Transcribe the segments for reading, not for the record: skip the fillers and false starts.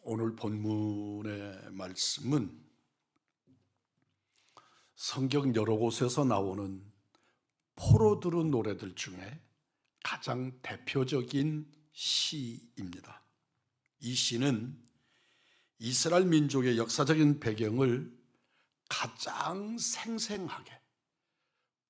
오늘 본문의 말씀은 성경 여러 곳에서 나오는 포로들의 노래들 중에 가장 대표적인 시입니다. 이 시는 이스라엘 민족의 역사적인 배경을 가장 생생하게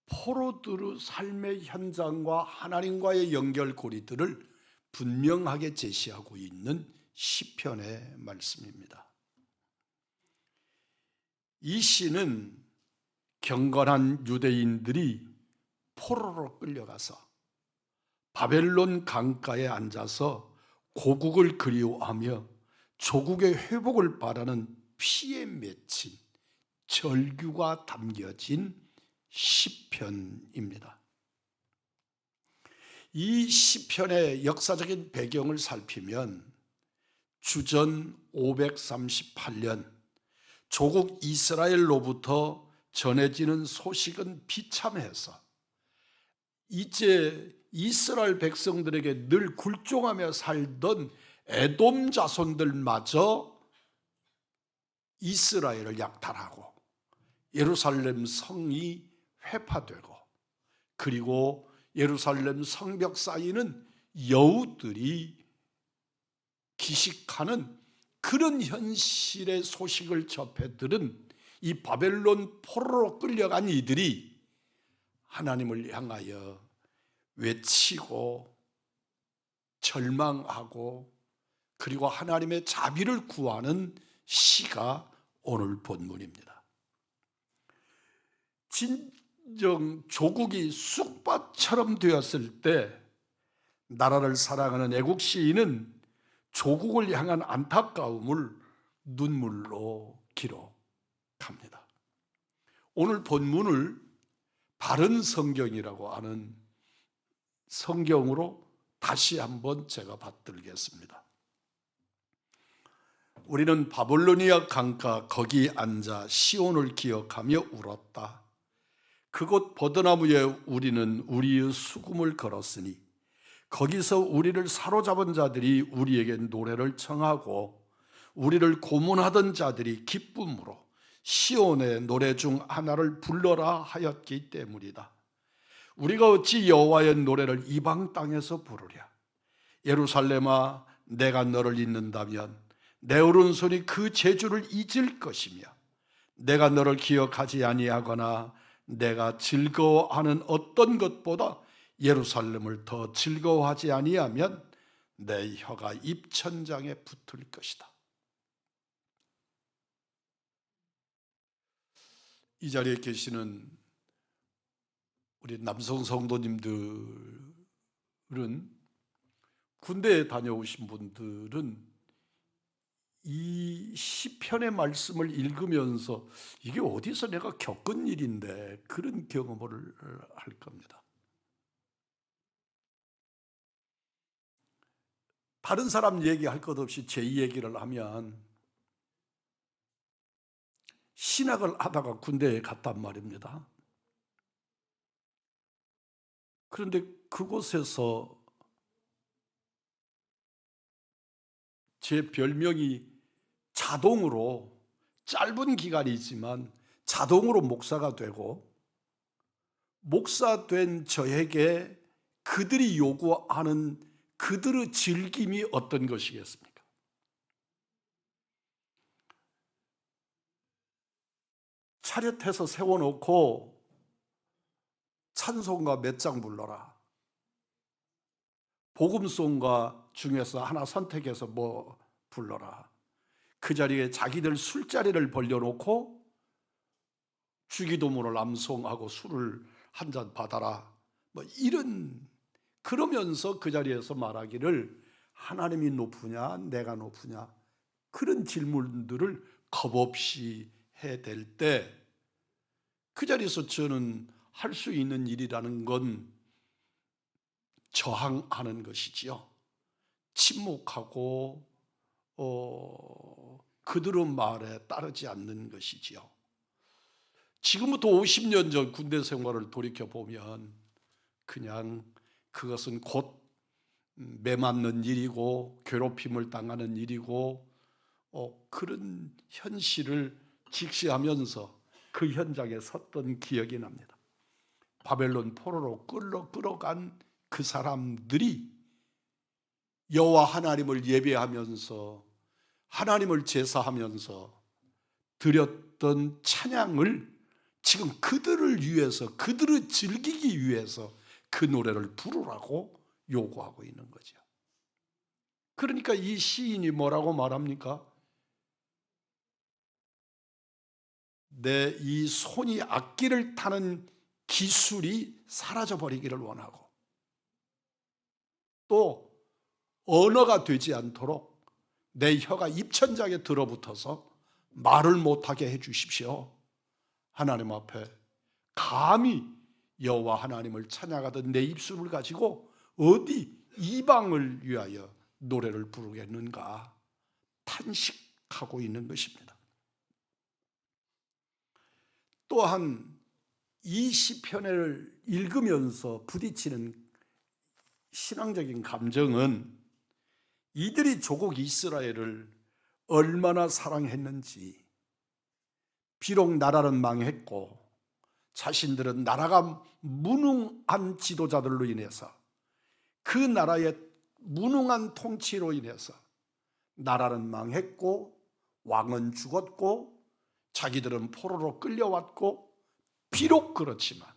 포로들의 삶의 현장과 하나님과의 연결고리들을 분명하게 제시하고 있는 시편의 말씀입니다. 이 시는 경건한 유대인들이 포로로 끌려가서 바벨론 강가에 앉아서 고국을 그리워하며 조국의 회복을 바라는 피에 맺힌 절규가 담겨진 시편입니다. 이 시편의 역사적인 배경을 살피면 주전 538년 조국 이스라엘로부터 전해지는 소식은 비참해서 이제 이스라엘 백성들에게 늘 굴종하며 살던 에돔 자손들마저 이스라엘을 약탈하고 예루살렘 성이 회파되고, 그리고 예루살렘 성벽 사이는 여우들이 기식하는 그런 현실의 소식을 접해 들은 이 바벨론 포로로 끌려간 이들이 하나님을 향하여 외치고 절망하고 그리고 하나님의 자비를 구하는 시가 오늘 본문입니다. 진정 조국이 쑥밭처럼 되었을 때 나라를 사랑하는 애국 시인은 조국을 향한 안타까움을 눈물로 기록합니다. 오늘 본문을 바른 성경이라고 하는 성경으로 다시 한번 제가 받들겠습니다. 우리는 바빌로니아 강가 거기 앉아 시온을 기억하며 울었다. 그곳 버드나무에 우리는 우리의 수금을 걸었으니 거기서 우리를 사로잡은 자들이 우리에게 노래를 청하고 우리를 고문하던 자들이 기쁨으로 시온의 노래 중 하나를 불러라 하였기 때문이다. 우리가 어찌 여호와의 노래를 이방 땅에서 부르랴. 예루살렘아, 내가 너를 잊는다면 내 오른손이 그 재주를 잊을 것이며, 내가 너를 기억하지 아니하거나 내가 즐거워하는 어떤 것보다 예루살렘을 더 즐거워하지 아니하면 내 혀가 입천장에 붙을 것이다. 이 자리에 계시는 우리 남성 성도님들은, 군대에 다녀오신 분들은 이 시편의 말씀을 읽으면서 이게 어디서 내가 겪은 일인데 그런 경험을 할 겁니다. 다른 사람 얘기할 것 없이 제 얘기를 하면, 신학을 하다가 군대에 갔단 말입니다. 그런데 그곳에서 제 별명이 자동으로, 짧은 기간이지만 자동으로 목사가 되고, 목사된 저에게 그들이 요구하는 그들의 즐김이 어떤 것이겠습니까? 차렷해서 세워놓고 찬송가 몇 장 불러라, 복음송가 중에서 하나 선택해서 뭐 불러라, 그 자리에 자기들 술자리를 벌려놓고 주기도문을 암송하고 술을 한 잔 받아라, 뭐 이런, 그러면서 그 자리에서 말하기를 하나님이 높으냐 내가 높으냐, 그런 질문들을 겁없이 해댈 때 그 자리에서 저는 할 수 있는 일이라는 건 저항하는 것이지요. 침묵하고 그들의 말에 따르지 않는 것이지요. 지금부터 50년 전 군대 생활을 돌이켜보면 그냥 그것은 곧 매맞는 일이고 괴롭힘을 당하는 일이고 그런 현실을 직시하면서 그 현장에 섰던 기억이 납니다. 바벨론 포로로 끌어간 그 사람들이 여호와 하나님을 예배하면서 하나님을 제사하면서 드렸던 찬양을 지금 그들을 위해서, 그들을 즐기기 위해서 그 노래를 부르라고 요구하고 있는 거죠. 그러니까 이 시인이 뭐라고 말합니까? 내 이 손이 악기를 타는 기술이 사라져 버리기를 원하고, 또 언어가 되지 않도록 내 혀가 입천장에 들어붙어서 말을 못하게 해 주십시오. 하나님 앞에 감히 여호와 하나님을 찬양하던 내 입술을 가지고 어디 이방을 위하여 노래를 부르겠는가 탄식하고 있는 것입니다. 또한 이 시편을 읽으면서 부딪히는 신앙적인 감정은 이들이 조국 이스라엘을 얼마나 사랑했는지, 비록 나라는 망했고 자신들은 나라가 무능한 지도자들로 인해서, 그 나라의 무능한 통치로 인해서 나라는 망했고 왕은 죽었고 자기들은 포로로 끌려왔고, 비록 그렇지만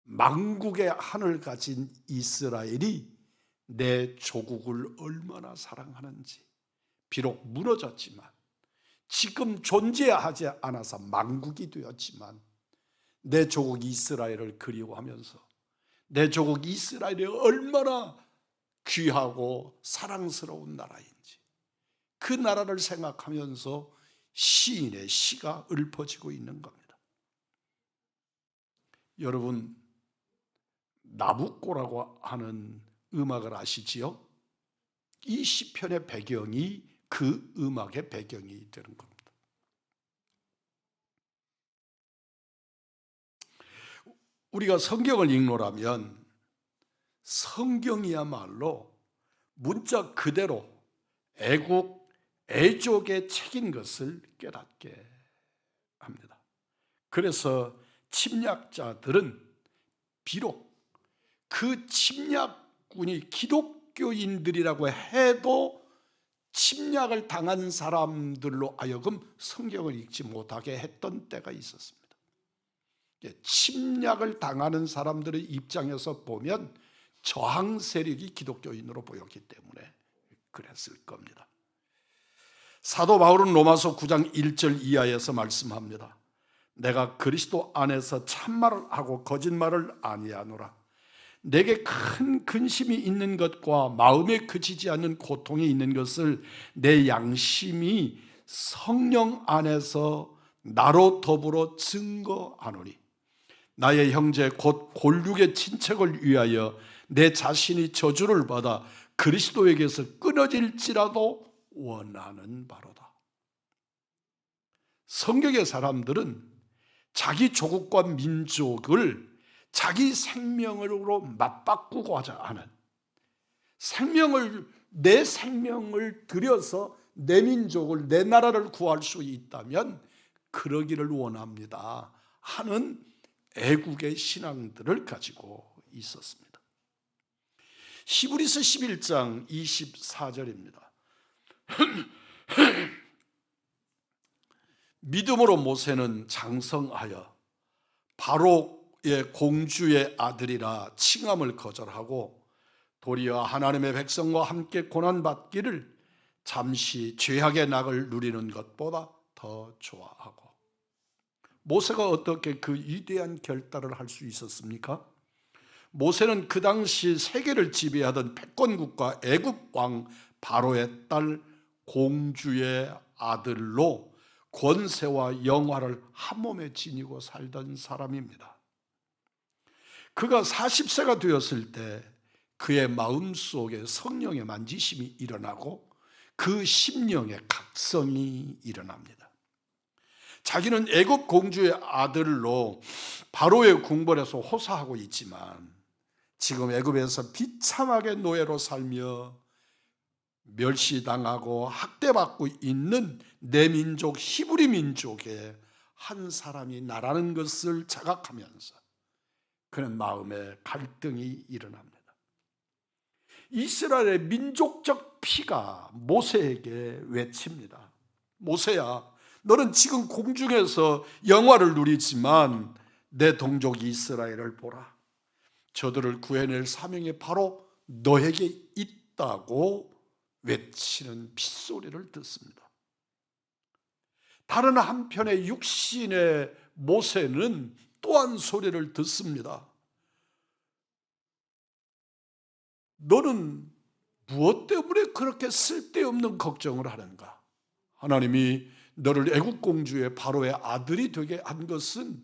만국의 한을 가진 이스라엘이 내 조국을 얼마나 사랑하는지, 비록 무너졌지만, 지금 존재하지 않아서 만국이 되었지만 내 조국 이스라엘을 그리워하면서 내 조국 이스라엘이 얼마나 귀하고 사랑스러운 나라인지, 그 나라를 생각하면서 시인의 시가 읊어지고 있는 겁니다. 여러분, 나부꼬라고 하는 음악을 아시지요? 이 시편의 배경이 그 음악의 배경이 되는 겁니다. 우리가 성경을 읽노라면 성경이야말로 문자 그대로 애국, 애족의 책인 것을 깨닫게 합니다. 그래서 침략자들은 비록 그 침략군이 기독교인들이라고 해도 침략을 당한 사람들로 하여금 성경을 읽지 못하게 했던 때가 있었습니다. 침략을 당하는 사람들의 입장에서 보면 저항 세력이 기독교인으로 보였기 때문에 그랬을 겁니다. 사도 바울은 로마서 9장 1절 이하에서 말씀합니다. 내가 그리스도 안에서 참말을 하고 거짓말을 아니하노라. 내게 큰 근심이 있는 것과 마음에 그치지 않는 고통이 있는 것을 내 양심이 성령 안에서 나로 더불어 증거하노니, 나의 형제 곧 골육의 친척을 위하여 내 자신이 저주를 받아 그리스도에게서 끊어질지라도 원하는 바로다. 성경의 사람들은 자기 조국과 민족을 자기 생명으로 맞바꾸고자 하는, 내 생명을 들여서 내 민족을, 내 나라를 구할 수 있다면 그러기를 원합니다 하는 애국의 신앙들을 가지고 있었습니다. 히브리서 11장 24절입니다. 믿음으로 모세는 장성하여 바로의 공주의 아들이라 칭함을 거절하고 도리어 하나님의 백성과 함께 고난받기를 잠시 죄악의 낙을 누리는 것보다 더 좋아하고. 모세가 어떻게 그 위대한 결단을 할 수 있었습니까? 모세는 그 당시 세계를 지배하던 패권국가 애굽 왕 바로의 딸 공주의 아들로 권세와 영화를 한 몸에 지니고 살던 사람입니다. 그가 40세가 되었을 때 그의 마음속에 성령의 만지심이 일어나고 그 심령의 각성이 일어납니다. 자기는 애굽 공주의 아들로 바로의 궁궐에서 호사하고 있지만 지금 애굽에서 비참하게 노예로 살며 멸시당하고 학대받고 있는 내 민족 히브리 민족의 한 사람이 나라는 것을 자각하면서 그는 마음에 갈등이 일어납니다. 이스라엘의 민족적 피가 모세에게 외칩니다. 모세야, 너는 지금 공중에서 영화를 누리지만 내 동족 이스라엘을 보라. 저들을 구해낼 사명이 바로 너에게 있다고 외치는 핏소리를 듣습니다. 다른 한편의 육신의 모세는 또한 소리를 듣습니다. 너는 무엇 때문에 그렇게 쓸데없는 걱정을 하는가? 하나님이 너를 애국 공주의 바로의 아들이 되게 한 것은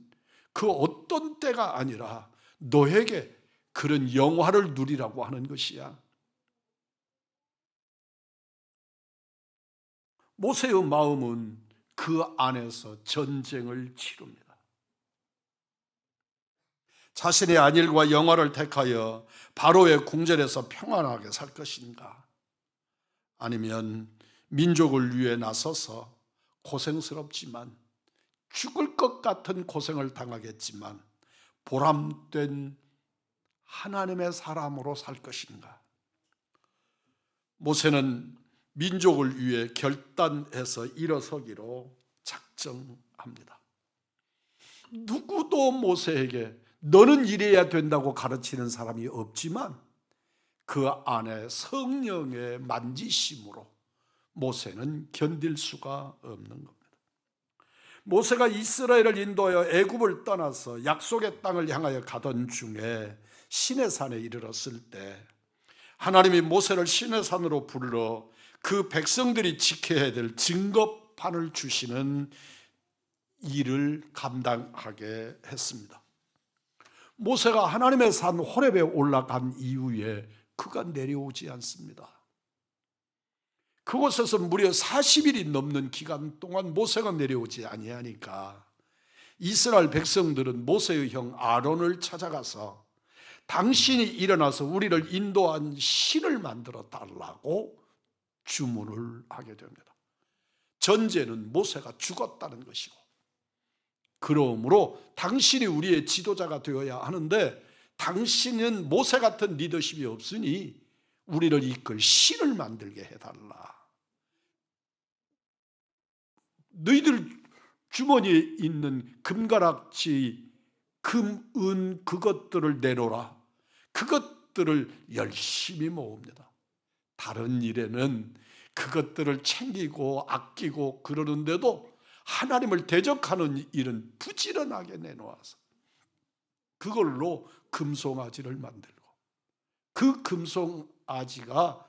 그 어떤 때가 아니라 너에게 그런 영화를 누리라고 하는 것이야. 모세의 마음은 그 안에서 전쟁을 치릅니다. 자신의 안일과 영화를 택하여 바로의 궁전에서 평안하게 살 것인가? 아니면 민족을 위해 나서서 고생스럽지만 죽을 것 같은 고생을 당하겠지만 보람된 하나님의 사람으로 살 것인가? 모세는 민족을 위해 결단해서 일어서기로 작정합니다. 누구도 모세에게 너는 이래야 된다고 가르치는 사람이 없지만 그 안에 성령의 만지심으로 모세는 견딜 수가 없는 겁니다. 모세가 이스라엘을 인도하여 애굽을 떠나서 약속의 땅을 향하여 가던 중에 시내산에 이르렀을 때 하나님이 모세를 시내산으로 불러 그 백성들이 지켜야 될 증거판을 주시는 일을 감당하게 했습니다. 모세가 하나님의 산 호렙에 올라간 이후에 그가 내려오지 않습니다. 그곳에서 무려 40일이 넘는 기간 동안 모세가 내려오지 아니하니까 이스라엘 백성들은 모세의 형 아론을 찾아가서 당신이 일어나서 우리를 인도한 신을 만들어 달라고 주문을 하게 됩니다. 전제는 모세가 죽었다는 것이고, 그러므로 당신이 우리의 지도자가 되어야 하는데 당신은 모세 같은 리더십이 없으니 우리를 이끌 신을 만들게 해달라. 너희들 주머니에 있는 금가락지, 금, 은 그것들을 내놓으라. 그것들을 열심히 모읍니다. 다른 일에는 그것들을 챙기고 아끼고 그러는데도 하나님을 대적하는 일은 부지런하게 내놓아서 그걸로 금송아지를 만들고, 그 금송아지가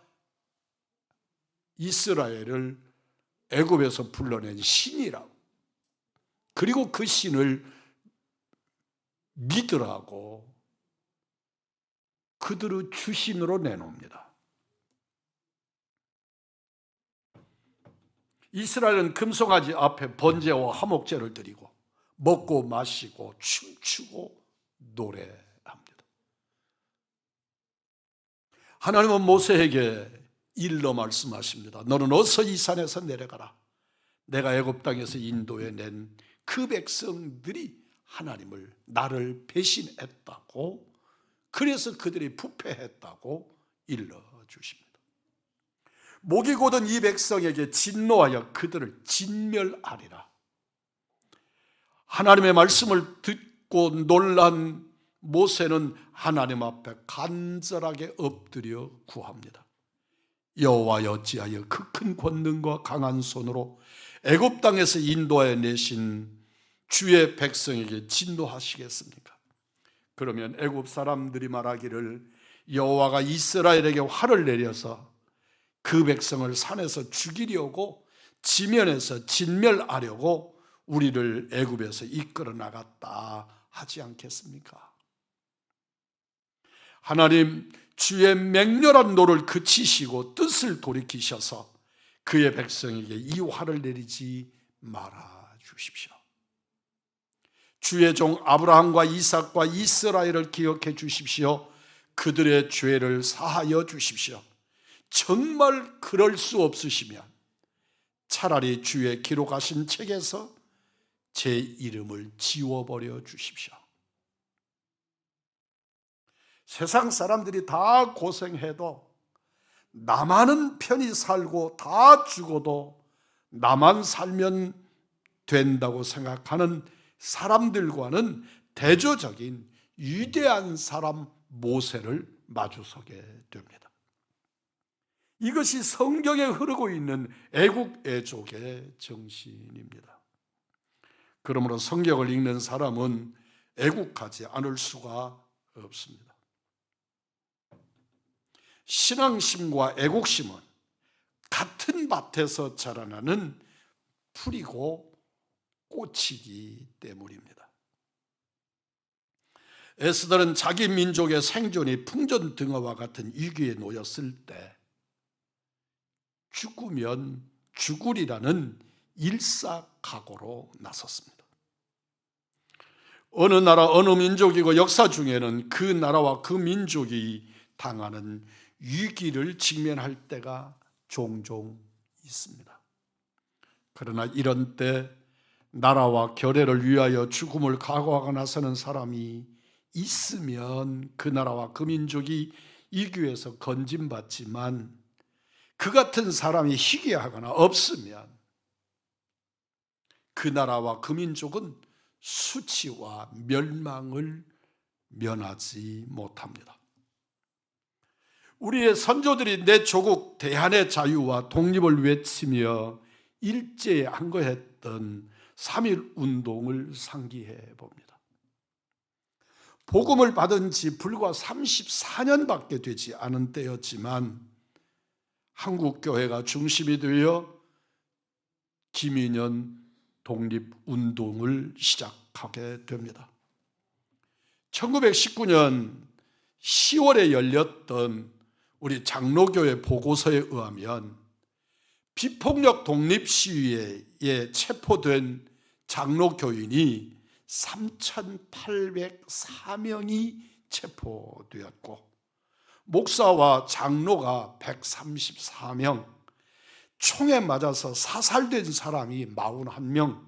이스라엘을 애굽에서 불러낸 신이라고, 그리고 그 신을 믿으라고 그들의 주신으로 내놓습니다. 이스라엘은 금송아지 앞에 번제와 화목제를 드리고 먹고 마시고 춤추고 노래합니다. 하나님은 모세에게 일러 말씀하십니다. 너는 어서 이 산에서 내려가라. 내가 애굽 땅에서 인도해 낸 그 백성들이 하나님을, 나를 배신했다고, 그래서 그들이 부패했다고 일러 주십니다. 목이 곧은 이 백성에게 진노하여 그들을 진멸하리라. 하나님의 말씀을 듣고 놀란 모세는 하나님 앞에 간절하게 엎드려 구합니다. 여호와여, 어찌하여 그 큰 권능과 강한 손으로 애굽 땅에서 인도하여 내신 주의 백성에게 진노하시겠습니까? 그러면 애굽 사람들이 말하기를 여호와가 이스라엘에게 화를 내려서 그 백성을 산에서 죽이려고, 지면에서 진멸하려고 우리를 애굽에서 이끌어 나갔다 하지 않겠습니까? 하나님, 주의 맹렬한 노를 그치시고 뜻을 돌이키셔서 그의 백성에게 이 화를 내리지 말아 주십시오. 주의 종 아브라함과 이삭과 이스라엘을 기억해 주십시오. 그들의 죄를 사하여 주십시오. 정말 그럴 수 없으시면 차라리 주의 기록하신 책에서 제 이름을 지워버려 주십시오. 세상 사람들이 다 고생해도 나만은 편히 살고 다 죽어도 나만 살면 된다고 생각하는 사람들과는 대조적인 위대한 사람 모세를 마주서게 됩니다. 이것이 성경에 흐르고 있는 애국 애족의 정신입니다. 그러므로 성경을 읽는 사람은 애국하지 않을 수가 없습니다. 신앙심과 애국심은 같은 밭에서 자라나는 풀이고 꽃이기 때문입니다. 에스더는 자기 민족의 생존이 풍전등화와 같은 위기에 놓였을 때 죽으면 죽으리라는 일사각오로 나섰습니다. 어느 나라 어느 민족이고 역사 중에는 그 나라와 그 민족이 당하는 위기를 직면할 때가 종종 있습니다. 그러나 이런 때 나라와 결애를 위하여 죽음을 각오하고 나서는 사람이 있으면 그 나라와 그 민족이 위기에서 건진받지만 그 같은 사람이 희귀하거나 없으면 그 나라와 그 민족은 수치와 멸망을 면하지 못합니다. 우리의 선조들이 내 조국 대한의 자유와 독립을 외치며 일제에 항거했던 3.1 운동을 상기해 봅니다. 복음을 받은 지 불과 34년밖에 되지 않은 때였지만 한국교회가 중심이 되어 김인현 독립운동을 시작하게 됩니다. 1919년 10월에 열렸던 우리 장로교회 보고서에 의하면 비폭력 독립시위에 체포된 장로교인이 3,804명이 체포되었고 목사와 장로가 134명, 총에 맞아서 사살된 사람이 41명,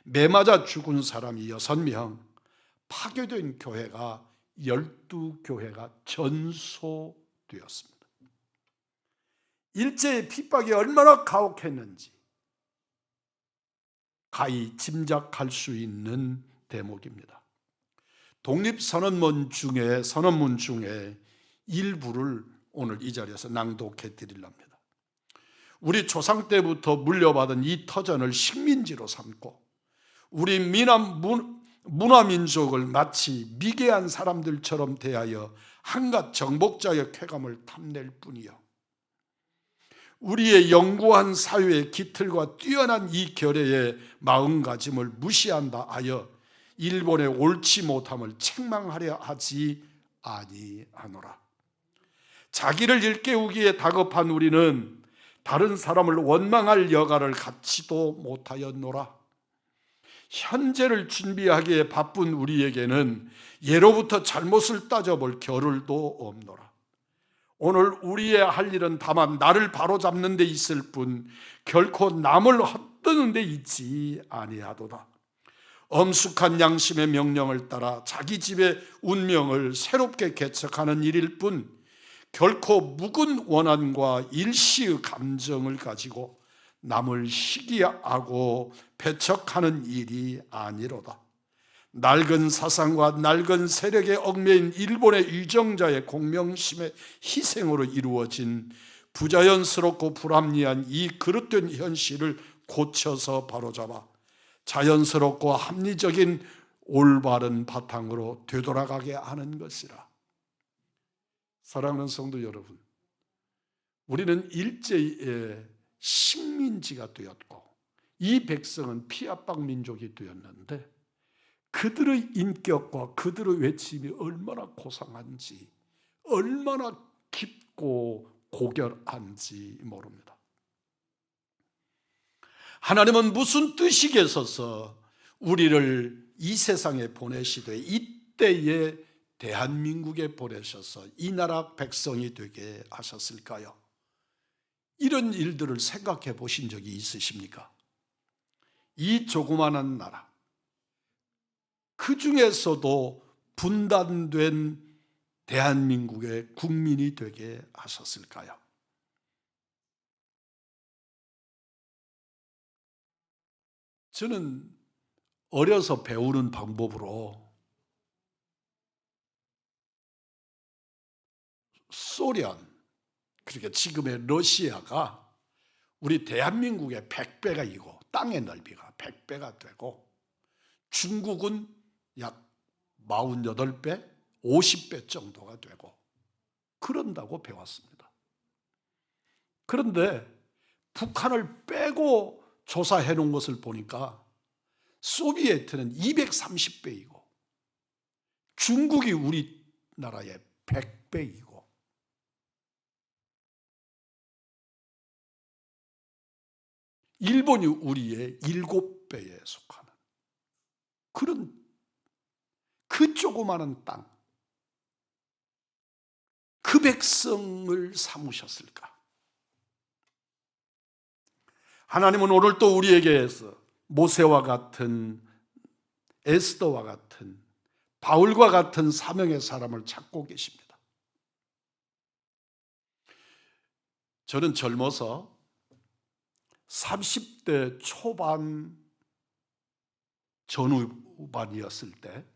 매 맞아 죽은 사람이 6명, 파괴된 교회가 12교회가 전소되었습니다. 일제의 핍박이 얼마나 가혹했는지 가히 짐작할 수 있는 대목입니다. 독립선언문 중에 일부를 오늘 이 자리에서 낭독해 드리렵니다. 우리 조상 때부터 물려받은 이 터전을 식민지로 삼고 우리 문화민족을 마치 미개한 사람들처럼 대하여 한갓 정복자의 쾌감을 탐낼 뿐이요, 우리의 영구한 사회의 기틀과 뛰어난 이 결의의 마음가짐을 무시한다 하여 일본의 옳지 못함을 책망하려 하지 아니하노라. 자기를 일깨우기에 다급한 우리는 다른 사람을 원망할 여가를 갖지도 못하였노라. 현재를 준비하기에 바쁜 우리에게는 예로부터 잘못을 따져볼 겨를도 없노라. 오늘 우리의 할 일은 다만 나를 바로잡는 데 있을 뿐 결코 남을 헛되는 데 있지 아니하도다. 엄숙한 양심의 명령을 따라 자기 집의 운명을 새롭게 개척하는 일일 뿐 결코 묵은 원한과 일시의 감정을 가지고 남을 시기하고 배척하는 일이 아니로다. 낡은 사상과 낡은 세력에 얽매인 일본의 유정자의 공명심의 희생으로 이루어진 부자연스럽고 불합리한 이 그릇된 현실을 고쳐서 바로잡아 자연스럽고 합리적인 올바른 바탕으로 되돌아가게 하는 것이라. 사랑하는 성도 여러분, 우리는 일제의 식민지가 되었고 이 백성은 피압박 민족이 되었는데 그들의 인격과 그들의 외침이 얼마나 고상한지, 얼마나 깊고 고결한지 모릅니다. 하나님은 무슨 뜻이 계셔서 우리를 이 세상에 보내시되 이때에 대한민국에 보내셔서 이 나라 백성이 되게 하셨을까요? 이런 일들을 생각해 보신 적이 있으십니까? 이 조그마한 나라, 그 중에서도 분단된 대한민국의 국민이 되게 하셨을까요? 저는 어려서 배우는 방법으로 소련, 그러니까 지금의 러시아가 우리 대한민국의 100배가 땅의 넓이가 100배가 되고, 중국은 약 48배, 50배 정도가 되고 그런다고 배웠습니다. 그런데 북한을 빼고 조사해 놓은 것을 보니까 소비에트는 230배이고 중국이 우리나라의 100배이고 일본이 우리의 7배에 속하는 그런 그 조그마한 땅, 그 백성을 삼으셨을까? 하나님은 오늘 또 우리에게서 모세와 같은, 에스더와 같은, 바울과 같은 사명의 사람을 찾고 계십니다. 저는 젊어서 30대 초반 전후반이었을 때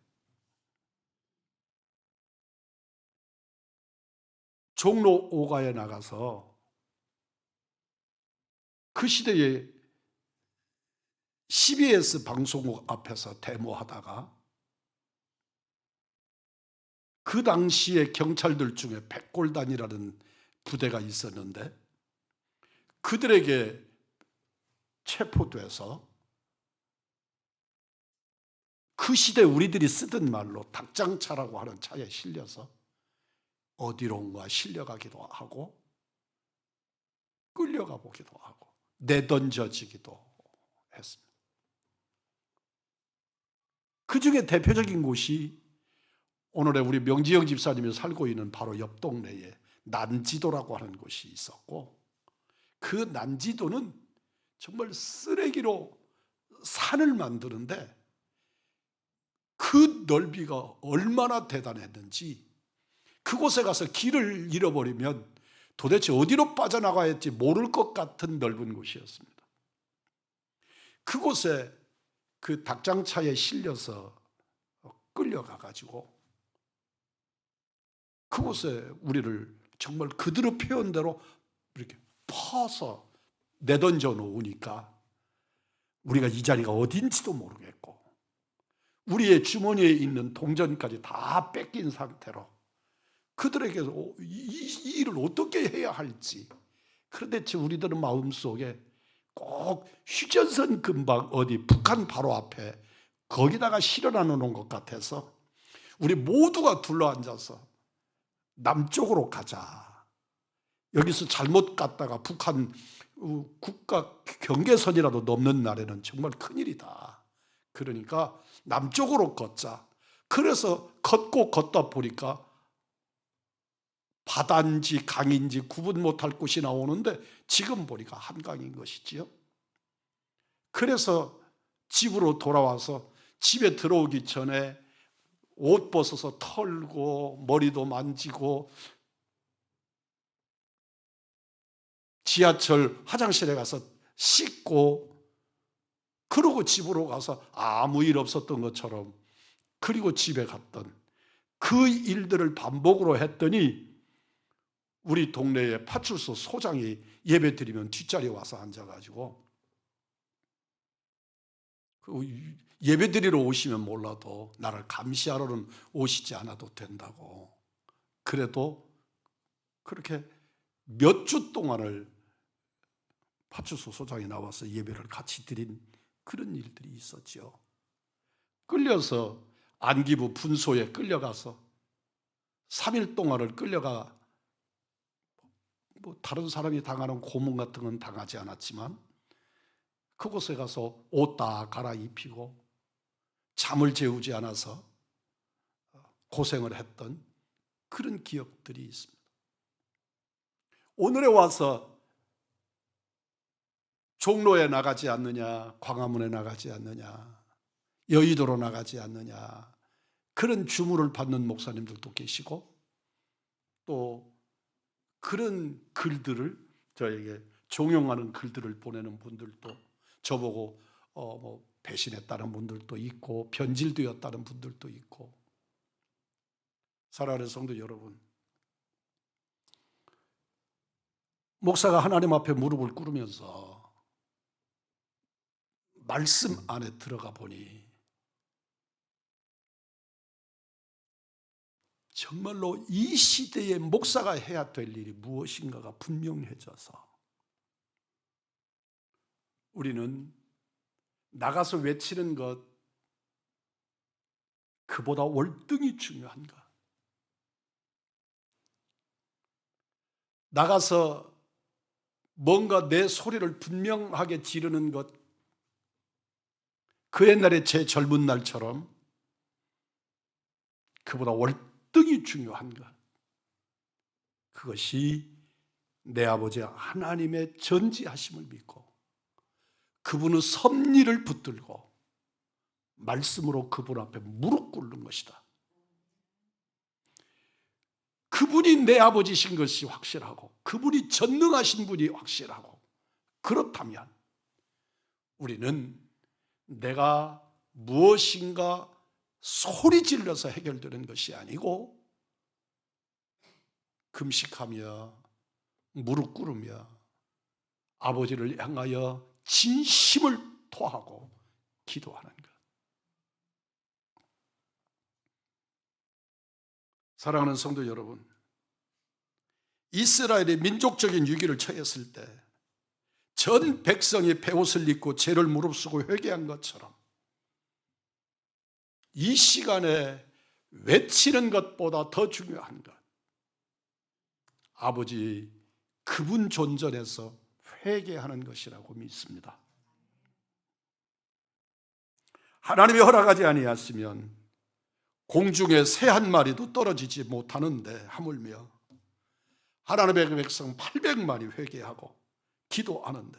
종로 5가에 나가서 그 시대에 CBS 방송국 앞에서 데모하다가 그 당시에 경찰들 중에 백골단이라는 부대가 있었는데 그들에게 체포돼서 그 시대 우리들이 쓰던 말로 닭장차라고 하는 차에 실려서 어디론가 실려가기도 하고 끌려가 보기도 하고 내던져지기도 했습니다. 그 중에 대표적인 곳이 오늘의 우리 명지영 집사님이 살고 있는 바로 옆 동네에 난지도라고 하는 곳이 있었고, 그 난지도는 정말 쓰레기로 산을 만드는데 그 넓이가 얼마나 대단했는지, 그곳에 가서 길을 잃어버리면 도대체 어디로 빠져나가야 할지 모를 것 같은 넓은 곳이었습니다. 그곳에 그 닭장차에 실려서 끌려가가지고 그곳에 우리를 정말 그들의 표현대로 이렇게 퍼서 내던져 놓으니까 우리가 이 자리가 어딘지도 모르겠고 우리의 주머니에 있는 동전까지 다 뺏긴 상태로 그들에게서 이 일을 어떻게 해야 할지, 그런데 우리들은 마음속에 꼭 휴전선 근방 어디 북한 바로 앞에 거기다가 실어놔 놓은 것 같아서 우리 모두가 둘러앉아서 남쪽으로 가자. 여기서 잘못 갔다가 북한 국가 경계선이라도 넘는 날에는 정말 큰일이다. 그러니까 남쪽으로 걷자. 그래서 걷다 보니까 바다인지 강인지 구분 못할 곳이 나오는데 지금 보니까 한강인 것이지요. 그래서 집으로 돌아와서 집에 들어오기 전에 옷 벗어서 털고 머리도 만지고 지하철 화장실에 가서 씻고 그러고 집으로 가서 아무 일 없었던 것처럼 그리고 집에 갔던 그 일들을 반복으로 했더니 우리 동네에 파출소 소장이 예배 드리면 뒷자리에 와서 앉아가지고 예배 드리러 오시면 몰라도 나를 감시하러는 오시지 않아도 된다고. 그래도 그렇게 몇 주 동안을 파출소 소장이 나와서 예배를 같이 드린 그런 일들이 있었죠. 끌려서 안기부 분소에 끌려가서 3일 동안을 끌려가 다른 사람이 당하는 고문 같은 건 당하지 않았지만 그곳에 가서 옷 다 갈아입히고 잠을 재우지 않아서 고생을 했던 그런 기억들이 있습니다. 오늘에 와서 종로에 나가지 않느냐, 광화문에 나가지 않느냐, 여의도로 나가지 않느냐, 그런 주문을 받는 목사님들도 계시고, 또 그런 글들을 저에게 종용하는 글들을 보내는 분들도, 저보고 배신했다는 분들도 있고 변질되었다는 분들도 있고. 사랑하는 성도 여러분, 목사가 하나님 앞에 무릎을 꿇으면서 말씀 안에 들어가 보니 정말로 이 시대에 목사가 해야 될 일이 무엇인가가 분명해져서 우리는 나가서 외치는 것, 그보다 월등히 중요한가? 나가서 뭔가 내 소리를 분명하게 지르는 것, 그 옛날에 제 젊은 날처럼 그보다 월등히 중요한가? 그것이 내 아버지 하나님의 전지하심을 믿고 그분의 섭리를 붙들고 말씀으로 그분 앞에 무릎 꿇는 것이다. 그분이 내 아버지신 것이 확실하고 그분이 전능하신 분이 확실하고, 그렇다면 우리는 내가 무엇인가 소리 질러서 해결되는 것이 아니고 금식하며 무릎 꿇으며 아버지를 향하여 진심을 토하고 기도하는 것. 사랑하는 성도 여러분, 이스라엘이 민족적인 위기를 처했을 때 전 백성이 베옷을 입고 죄를 무릅쓰고 회개한 것처럼 이 시간에 외치는 것보다 더 중요한 것, 아버지 그분 존전에서 회개하는 것이라고 믿습니다. 하나님이 허락하지 아니하시면 공중에 새 한 마리도 떨어지지 못하는데 하물며 하나님의 백성 800만이 회개하고 기도하는데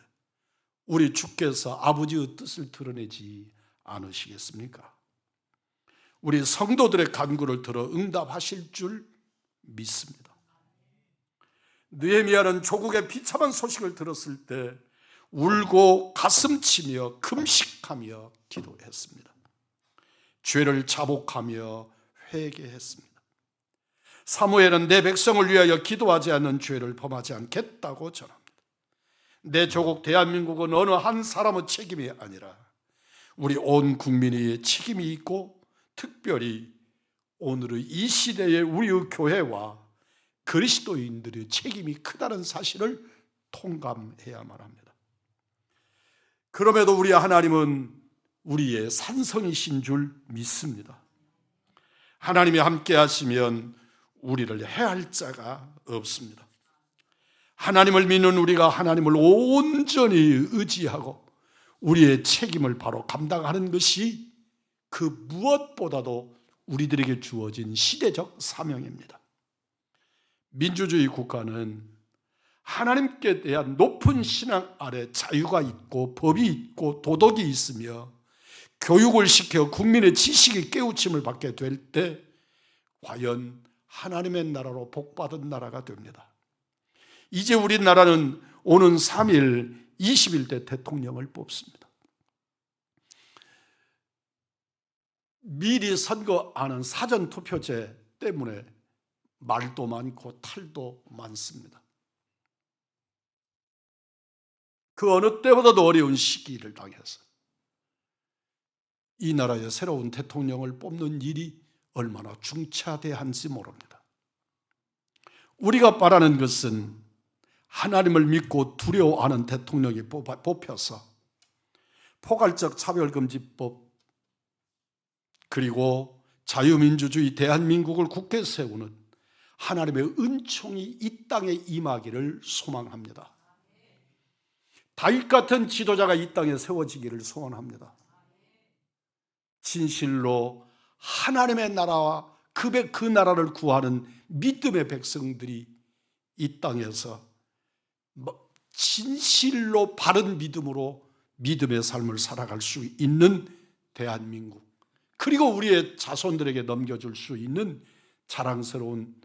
우리 주께서 아버지의 뜻을 드러내지 않으시겠습니까? 우리 성도들의 간구를 들어 응답하실 줄 믿습니다. 느헤미야는 조국의 비참한 소식을 들었을 때 울고 가슴치며 금식하며 기도했습니다. 죄를 자복하며 회개했습니다. 사무엘은 내 백성을 위하여 기도하지 않는 죄를 범하지 않겠다고 전합니다. 내 조국 대한민국은 어느 한 사람의 책임이 아니라 우리 온 국민의 책임이 있고, 특별히 오늘의 이 시대의 우리의 교회와 그리스도인들의 책임이 크다는 사실을 통감해야만 합니다. 그럼에도 우리 하나님은 우리의 산성이신 줄 믿습니다. 하나님이 함께 하시면 우리를 해할 자가 없습니다. 하나님을 믿는 우리가 하나님을 온전히 의지하고 우리의 책임을 바로 감당하는 것이 그 무엇보다도 우리들에게 주어진 시대적 사명입니다. 민주주의 국가는 하나님께 대한 높은 신앙 아래 자유가 있고 법이 있고 도덕이 있으며 교육을 시켜 국민의 지식이 깨우침을 받게 될 때 과연 하나님의 나라로 복받은 나라가 됩니다. 이제 우리나라는 오는 3일 21대 대통령을 뽑습니다. 미리 선거하는 사전투표제 때문에 말도 많고 탈도 많습니다. 그 어느 때보다도 어려운 시기를 당해서 이 나라의 새로운 대통령을 뽑는 일이 얼마나 중차대한지 모릅니다. 우리가 바라는 것은 하나님을 믿고 두려워하는 대통령이 뽑혀서 포괄적 차별금지법 그리고 자유민주주의 대한민국을 굳게 세우는 하나님의 은총이 이 땅에 임하기를 소망합니다. 다윗 같은 지도자가 이 땅에 세워지기를 소원합니다. 진실로 하나님의 나라와 그 나라를 구하는 믿음의 백성들이 이 땅에서 진실로 바른 믿음으로 믿음의 삶을 살아갈 수 있는 대한민국, 그리고 우리의 자손들에게 넘겨줄 수 있는 자랑스러운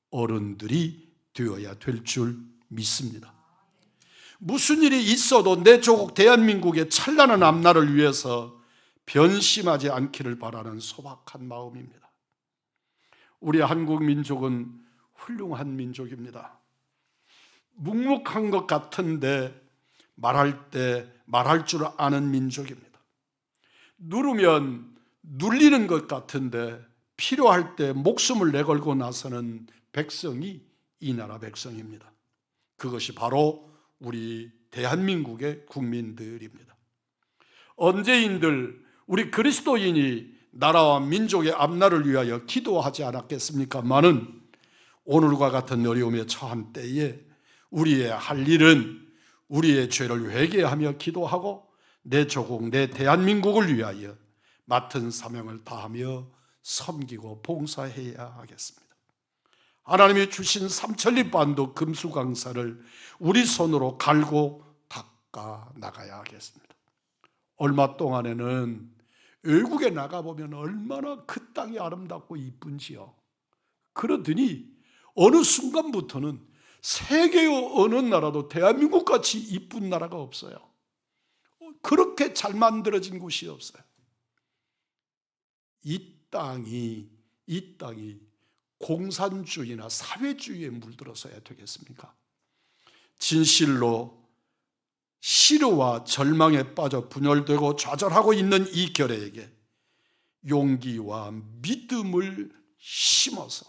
어른들이 되어야 될 줄 믿습니다. 무슨 일이 있어도 내 조국 대한민국의 찬란한 앞날을 위해서 변심하지 않기를 바라는 소박한 마음입니다. 우리 한국 민족은 훌륭한 민족입니다. 묵묵한 것 같은데 말할 때 말할 줄 아는 민족입니다. 누르면 눌리는 것 같은데 필요할 때 목숨을 내걸고 나서는 백성이 이 나라 백성입니다. 그것이 바로 우리 대한민국의 국민들입니다. 언제인들 우리 그리스도인이 나라와 민족의 앞날을 위하여 기도하지 않았겠습니까마는 오늘과 같은 어려움에 처한 때에 우리의 할 일은 우리의 죄를 회개하며 기도하고 내 조국, 내 대한민국을 위하여 맡은 사명을 다하며 섬기고 봉사해야 하겠습니다. 하나님이 주신 삼천리반도 금수강산을 우리 손으로 갈고 닦아 나가야 하겠습니다. 얼마 동안에는 외국에 나가보면 얼마나 그 땅이 아름답고 이쁜지요. 그러더니 어느 순간부터는 세계의 어느 나라도 대한민국같이 이쁜 나라가 없어요. 그렇게 잘 만들어진 곳이 없어요. 이 땅이 공산주의나 사회주의에 물들어서야 되겠습니까? 진실로 시르와 절망에 빠져 분열되고 좌절하고 있는 이 결의에게 용기와 믿음을 심어서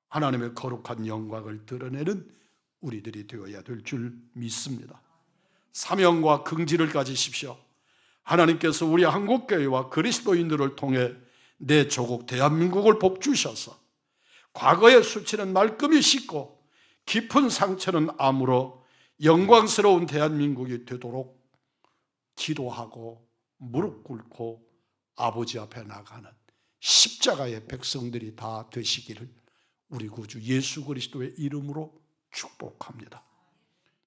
하나님의 거룩한 영광을 드러내는 우리들이 되어야 될 줄 믿습니다. 사명과 긍지를 가지십시오. 하나님께서 우리 한국교회와 그리스도인들을 통해 내 조국 대한민국을 복주셔서 과거의 수치는 말끔히 씻고 깊은 상처는 아물어 영광스러운 대한민국이 되도록 기도하고 무릎 꿇고 아버지 앞에 나가는 십자가의 백성들이 다 되시기를 우리 구주 예수 그리스도의 이름으로 축복합니다.